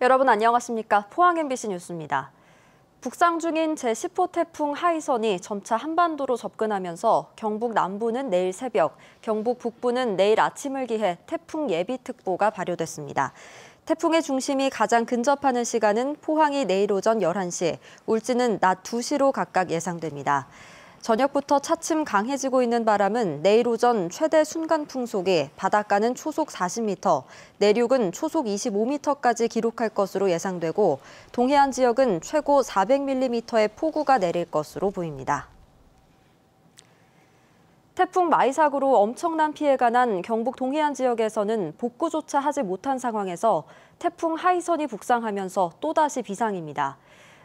여러분 안녕하십니까? 포항 MBC 뉴스입니다. 북상 중인 제10호 태풍 하이선이 점차 한반도로 접근하면서 경북 남부는 내일 새벽, 경북 북부는 내일 아침을 기해 태풍 예비특보가 발효됐습니다. 태풍의 중심이 가장 근접하는 시간은 포항이 내일 오전 11시, 울진은 낮 2시로 각각 예상됩니다. 저녁부터 차츰 강해지고 있는 바람은 내일 오전 최대 순간 풍속이 바닷가는 초속 40m, 내륙은 초속 25m까지 기록할 것으로 예상되고 동해안 지역은 최고 400mm의 폭우가 내릴 것으로 보입니다. 태풍 마이삭으로 엄청난 피해가 난 경북 동해안 지역에서는 복구조차 하지 못한 상황에서 태풍 하이선이 북상하면서 또다시 비상입니다.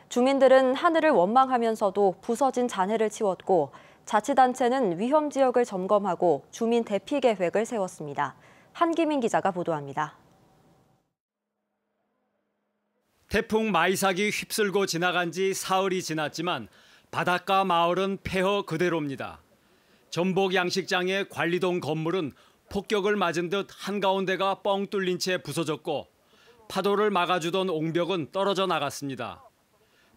주민들은 하늘을 원망하면서도 부서진 잔해를 치웠고 자치단체는 위험 지역을 점검하고 주민 대피 계획을 세웠습니다. 한기민 기자가 보도합니다. 태풍 마이삭이 휩쓸고 지나간 지 사흘이 지났지만 바닷가 마을은 폐허 그대로입니다. 전복 양식장의 관리동 건물은 폭격을 맞은 듯 한가운데가 뻥 뚫린 채 부서졌고 파도를 막아주던 옹벽은 떨어져 나갔습니다.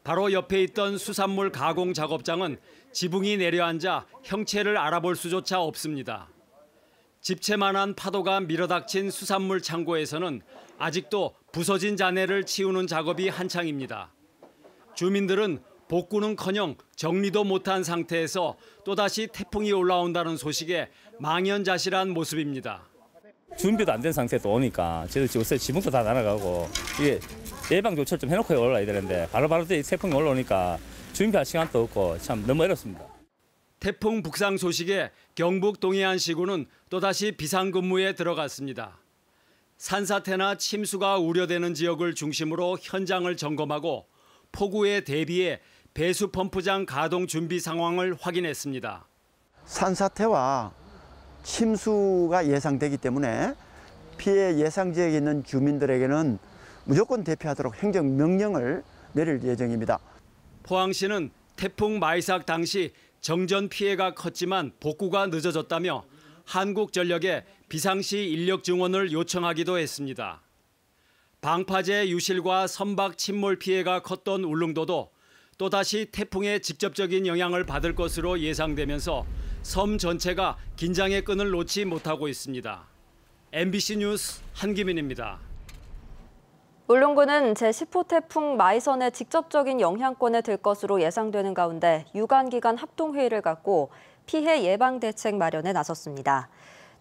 바로 옆에 있던 수산물 가공 작업장은 지붕이 내려앉아 형체를 알아볼 수조차 없습니다. 집채만한 파도가 밀어닥친 수산물 창고에서는 아직도 부서진 잔해를 치우는 작업이 한창입니다. 주민들은 복구는커녕 정리도 못한 상태에서 또다시 태풍이 올라온다는 소식에 망연자실한 모습입니다. 준비도 안 된 상태에서 오니까 저희도 요새 지붕도 다 날아가고 이게 예방 조치를 좀 해놓고 올라야 되는데 바로바로 태풍이 올라오니까 준비할 시간도 없고 참 너무 어렵습니다. 태풍 북상 소식에 경북 동해안 시군은 또다시 비상근무에 들어갔습니다. 산사태나 침수가 우려되는 지역을 중심으로 현장을 점검하고 폭우에 대비해 배수 펌프장 가동 준비 상황을 확인했습니다. 산사태와 침수가 예상되기 때문에 피해 예상 지역에 있는 주민들에게는 무조건 대피하도록 행정명령을 내릴 예정입니다. 포항시는 태풍 마이삭 당시 정전 피해가 컸지만 복구가 늦어졌다며 한국전력에 비상시 인력 증원을 요청하기도 했습니다. 방파제 유실과 선박 침몰 피해가 컸던 울릉도도 또다시 태풍의 직접적인 영향을 받을 것으로 예상되면서 섬 전체가 긴장의 끈을 놓지 못하고 있습니다. MBC 뉴스 한기민입니다. 울릉도는 제10호 태풍 마이선의 직접적인 영향권에 들 것으로 예상되는 가운데 유관기관 합동회의를 갖고 피해 예방 대책 마련에 나섰습니다.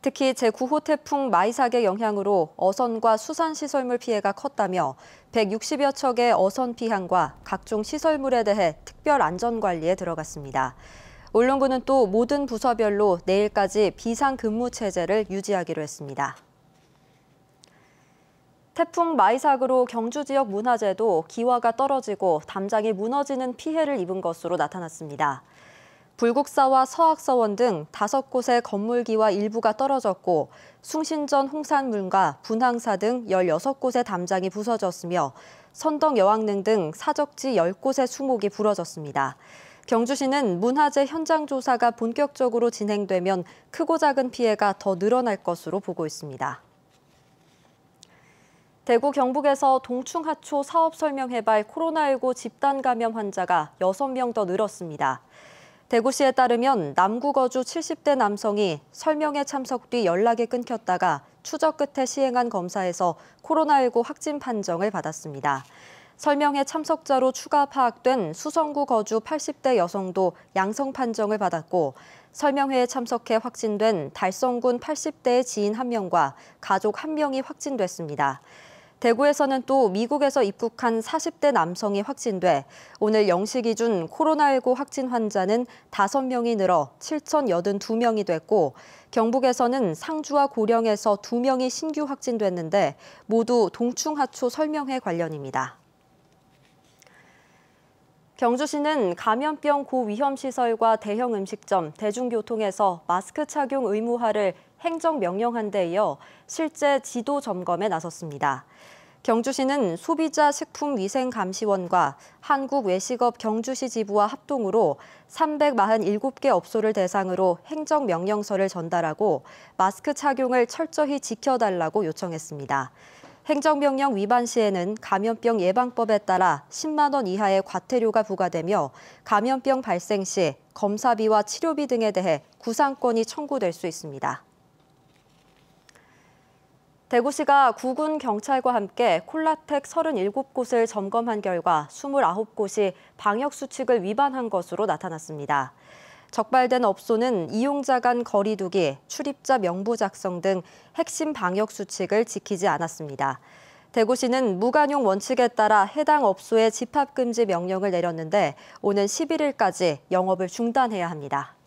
특히 제9호 태풍 마이삭의 영향으로 어선과 수산시설물 피해가 컸다며 160여 척의 어선 피항과 각종 시설물에 대해 특별 안전관리에 들어갔습니다. 울릉도는 또 모든 부서별로 내일까지 비상근무 체제를 유지하기로 했습니다. 태풍 마이삭으로 경주 지역 문화재도 기와가 떨어지고 담장이 무너지는 피해를 입은 것으로 나타났습니다. 불국사와 서학서원 등 5곳의 건물기와 일부가 떨어졌고 숭신전 홍산문과 분항사 등 16곳의 담장이 부서졌으며 선덕 여왕릉 등 사적지 10곳의 수목이 부러졌습니다. 경주시는 문화재 현장 조사가 본격적으로 진행되면 크고 작은 피해가 더 늘어날 것으로 보고 있습니다. 대구 경북에서 동충하초 사업 설명 해발 코로나19 집단 감염 환자가 6명 더 늘었습니다. 대구시에 따르면 남구 거주 70대 남성이 설명회 참석 뒤 연락이 끊겼다가 추적 끝에 시행한 검사에서 코로나19 확진 판정을 받았습니다. 설명회 참석자로 추가 파악된 수성구 거주 80대 여성도 양성 판정을 받았고 설명회에 참석해 확진된 달성군 80대의 지인 1명과 가족 1명이 확진됐습니다. 대구에서는 또 미국에서 입국한 40대 남성이 확진돼 오늘 0시 기준 코로나19 확진 환자는 5명이 늘어 7,082명이 됐고 경북에서는 상주와 고령에서 2명이 신규 확진됐는데 모두 동충하초 설명회 관련입니다. 경주시는 감염병 고위험시설과 대형 음식점, 대중교통에서 마스크 착용 의무화를 행정명령한 데 이어 실제 지도 점검에 나섰습니다. 경주시는 소비자식품위생감시원과 한국외식업 경주시 지부와 합동으로 347개 업소를 대상으로 행정명령서를 전달하고 마스크 착용을 철저히 지켜달라고 요청했습니다. 행정명령 위반 시에는 감염병 예방법에 따라 10만 원 이하의 과태료가 부과되며 감염병 발생 시 검사비와 치료비 등에 대해 구상권이 청구될 수 있습니다. 대구시가 구군 경찰과 함께 콜라텍 37곳을 점검한 결과 29곳이 방역수칙을 위반한 것으로 나타났습니다. 적발된 업소는 이용자 간 거리 두기, 출입자 명부 작성 등 핵심 방역 수칙을 지키지 않았습니다. 대구시는 무관용 원칙에 따라 해당 업소에 집합금지 명령을 내렸는데 오는 11일까지 영업을 중단해야 합니다.